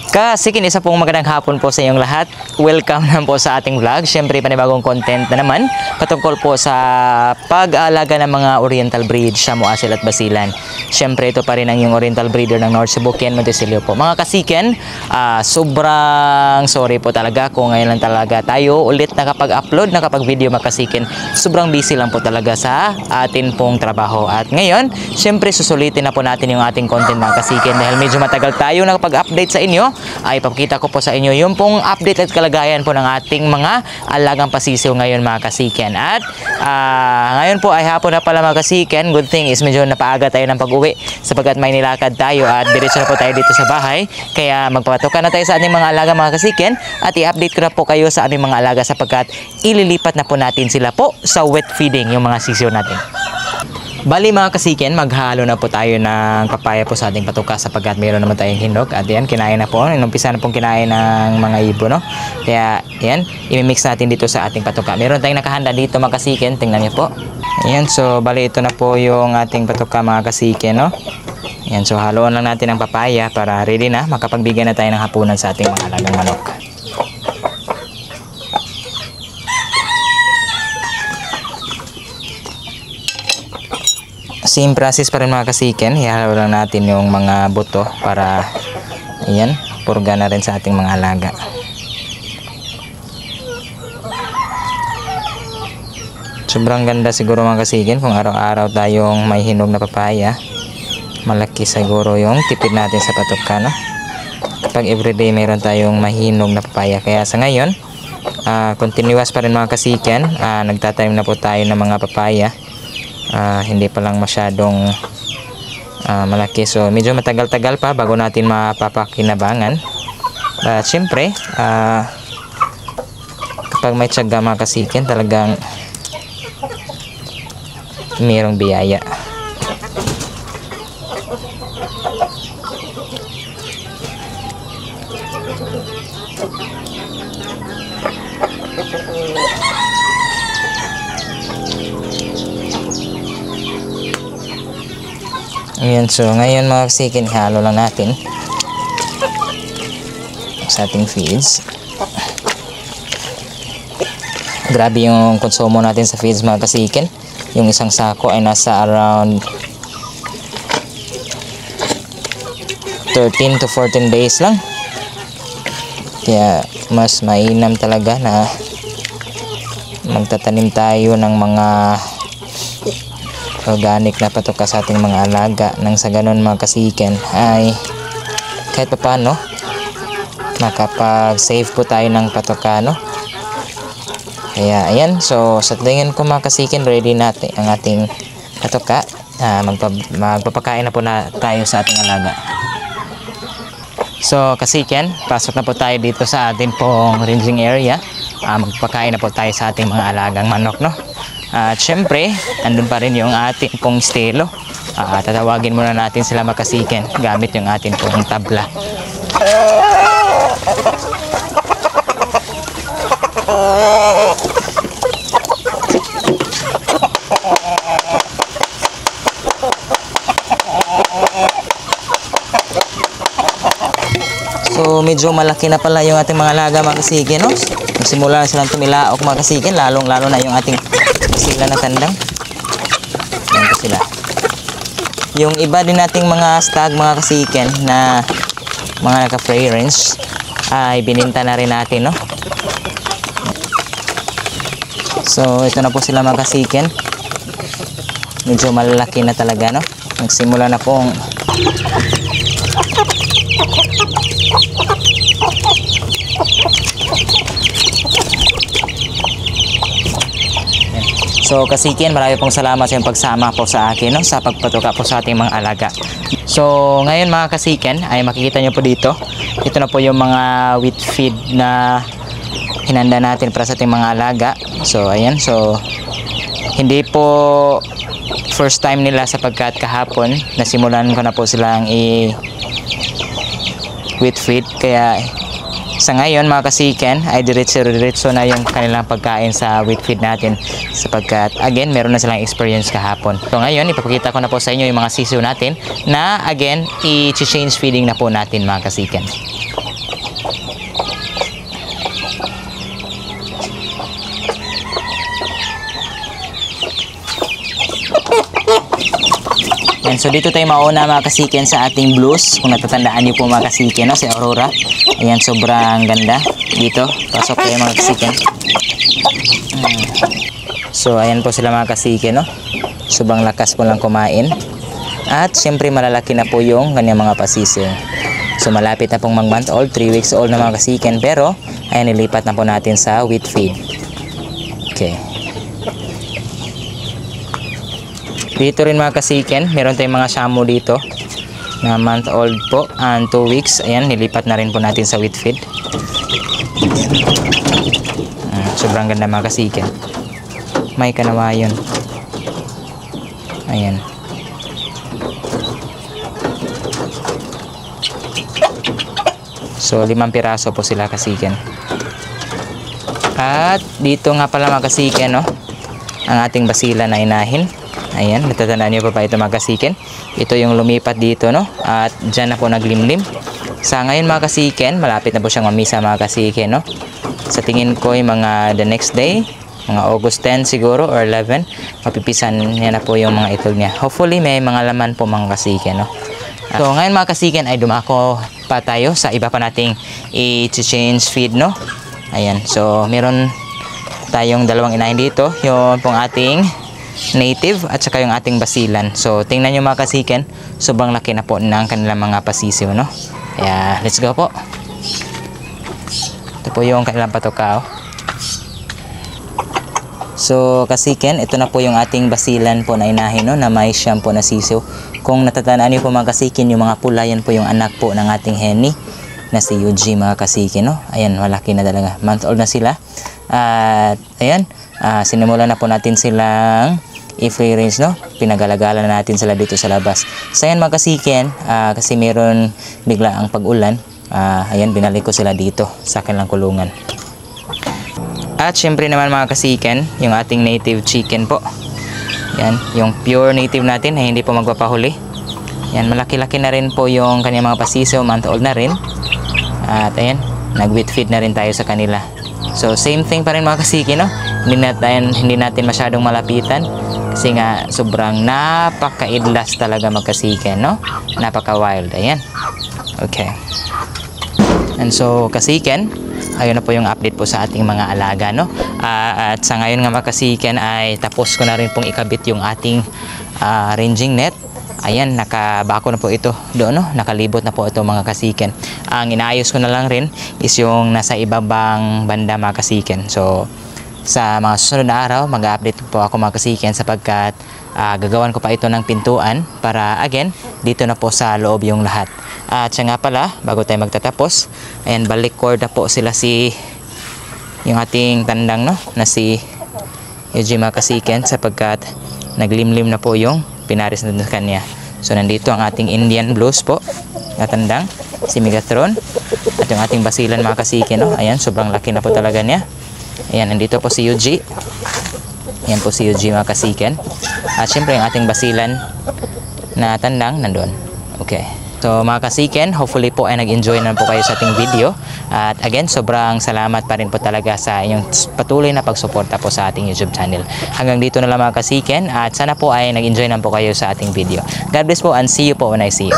Kasi kinisa pong magandang hapon po sa inyong lahat. Welcome naman po sa ating vlog. Siyempre panibagong content na naman patungkol po sa pag-aalaga ng mga Oriental breed, Shamu, Asil at Basilan. Siyempre ito pa rin ang yung Oriental breeder ng North Cebu, Ken Montesilio po. Mga kasiken, sobrang sorry po talaga kung ngayon lang talaga tayo ulit nakapag-upload, nakapag-video mga kasiken. Sobrang busy lang po talaga sa atin pong trabaho. At ngayon, siyempre susulitin na po natin yung ating content mga kasiken dahil medyo matagal tayo nakapag-update sa inyo. Ay papakita ko po sa inyo yung pong update at kalagayan po ng ating mga alagang pasisiw ngayon mga kasiken. At ngayon po ay hapon na pala mga kasiken. Good thing is medyo napaaga tayo ng pag-uwi sapagkat may nilakad tayo at diretso na po tayo dito sa bahay. Kaya magpapatukan na tayo sa ating mga alaga mga kasiken at i-update ko na po kayo sa aming mga alaga sapagkat ililipat na po natin sila po sa wet feeding yung mga sisiw natin. Bali mga kasiken, maghalo na po tayo ng papaya po sa ating patuka sapagkat mayroon naman tayong hinog. At yan, kinain na po. Inumpisa na pong kinain ng mga ibo, no? Kaya yan, imimix natin dito sa ating patuka. Meron tayong nakahanda dito mga kasiken. Tingnan niyo po. Ayan, so bali ito na po yung ating patuka mga kasiken, no? Ayan, so haluan lang natin ang papaya para ready na. Makapagbigyan na tayo ng hapunan sa ating mga alagang manok. Same process pa rin mga kasiken, ihalo lang natin yung mga buto para ayan, purga na rin sa ating mga alaga. Sobrang ganda siguro mga kasiken kung araw-araw tayong may hinog na papaya. Malaki siguro yung tipid natin sa patuka, no? Kapag everyday mayroon tayong mahinog na papaya. Kaya sa ngayon, continuous pa rin mga kasiken, nagtatanim na po tayo ng mga papaya. Hindi pa lang masyadong malaki, so medyo matagal-tagal pa bago natin mapapakinabangan. Siyempre kapag may tiyaga mga kasiken, talagang mayroong biyaya. Ayan, so ngayon mga kasiken, halo lang natin sa ating feeds. Grabe yung konsumo natin sa feeds mga kasiken. Yung isang sako ay nasa around 13 to 14 days lang. Kaya mas mainam talaga na magtatanim tayo ng mga organic na patuka sa ating mga alaga nang sa ganun mga kasiken ay kahit pa paano makapag-save po tayo ng patuka, no? Kaya ayan, so sa tingin ko mga kasiken, ready natin ang ating patuka. Magpapakain na po na tayo sa ating alaga. So kasiken, pasok na po tayo dito sa ating pong ranging area. Magpapakain na po tayo sa ating mga alagang manok, no? At syempre, andun pa rin yung ating pong estilo. Tatawagin muna natin sila mga kasiken gamit yung ating pong tabla. So medyo malaki na pala yung ating mga alaga mga kasiken, no? Simula na silang tumilaok mga kasiken, lalo na yung ating sila na tandang. Yan po sila. Yung iba din nating mga stag mga kasiken na mga naka-free range ay bininta na rin natin, no? So ito na po sila mga kasiken. Medyo malalaki na talaga, no? Nagsimula na pong so kasiken, marami pong salamat sa iyong pagsama po sa akin, no? Sa pagpatuka po sa ating mga alaga. So ngayon mga kasiken ay makikita nyo po dito, ito na po yung mga wheat feed na hinanda natin para sa ating mga alaga. So ayan, so hindi po first time nila sapagkat kahapon nasimulan ko na po silang wheat feed. Kaya sa ngayon mga kasiken ay diretso na yung kanilang pagkain sa wheat feed natin sapagkat again meron na silang experience kahapon. So ngayon ipapakita ko na po sa inyo yung mga sisiw natin na again i-change feeding na po natin mga kasiken. Ayan, so dito tayo mauna mga kasiken sa ating blues. Kung natatandaan niyo po mga kasiken, no? Si Aurora. Ayan, sobrang ganda. Dito, pasok kayo mga kasiken. So ayan po sila mga kasiken, no? Sobrang lakas po lang kumain. At syempre malalaki na po yung kanyang mga pasisiw. So malapit na pong mag-month old, 3 weeks old na mga kasiken. Pero ayan, nilipat na po natin sa wheat feed. Okay. Dito rin mga kasiken, meron tayong mga shamu dito na month old po and 2 weeks. Ayan, nilipat na rin po natin sa wheat feed. Sobrang ganda mga kasiken. May kanawayon. Ayan. So 5 piraso po sila kasiken. At dito nga pala mga kasiken, no, ang ating basila na inahin. Ayan, natatandaan niyo pa ito mga kasiken. Ito yung lumipat dito, no, at dyan na po naglimlim. Sa ngayon mga kasiken, malapit na po siyang mamisa mga kasiken, no. Sa tingin ko yung mga the next day, mga August 10 siguro or 11, mapipisan niya na po yung mga itol niya. Hopefully may mga laman po mga kasiken, no. So ngayon mga kasiken ay dumako pa tayo sa iba pa nating i-change feed, no. Ayan, so meron tayong dalawang inahin dito, yung pong ating native at saka yung ating basilan. So tingnan nyo mga kasiken, sobrang laki na po ng kanilang mga pasisiw, no. Kaya let's go po. Ito po yung kanilang patokao. So kasiken, ito na po yung ating basilan po na inahin, no, na may siyam po na sisiw. Kung natatandaan niyo po mga kasiken, yung mga pula, yan po yung anak po ng ating henny na si UG mga kasiken, no. Ayan, malaki na talaga, month old na sila. At ayan, sinimula na po natin silang i-free range, no. Pinagalagala na natin sila dito sa labas. So ayan mga kasiken, kasi meron bigla ang pag-ulan, ayan, binalik ko sila dito sa kanilang kulungan. At syempre naman mga kasiken, yung ating native chicken po. Yan, yung pure native natin ay hindi po magpapahuli. Yan, malaki-laki na rin po yung kanyang mga pasisiw, month old na rin. At ayan, nag-wheat feed na rin tayo sa kanila. So same thing pa rin mga kasiken, no. Hindi natin masyadong malapitan kasi nga sobrang napaka-idlas talaga magkasiken, no. Napaka-wild. Ayan. Okay. And so kasiken, ayun na po yung update po sa ating mga alaga, no. At sa ngayon nga mga kasiken ay tapos ko na rin pong ikabit yung ating ranging net. Ayan, nakabako na po ito doon, no. Nakalibot na po ito mga kasiken. Ang inaayos ko na lang rin is yung nasa ibabang banda mga kasiken. So sa mga susunod na araw, mag-update po ako mga kasiken sapagkat gagawan ko pa ito ng pintuan para again, dito na po sa loob yung lahat. At siya nga pala, bago tayo magtatapos, ayan, balik cord na po sila yung ating tandang, no, na si UG mga kasiken sapagkat naglimlim na po yung pinaris na sa kanya. So nandito ang ating Indian blues po na tandang, si Megatron, at yung ating basilan mga kasiken, no. Ayan, sobrang laki na po talaga niya. Ayan, nandito po si UG. Ayan po si UG mga kasiken. At syempre yung ating basilan na tandang nandun. Okay. So mga kasiken, hopefully po ay nag-enjoy na po kayo sa ating video. At again, sobrang salamat pa rin po talaga sa inyong patuloy na pagsuporta po sa ating YouTube channel. Hanggang dito na lang mga kasiken at sana po ay nag-enjoy na po kayo sa ating video. God bless po and see you po when I see you.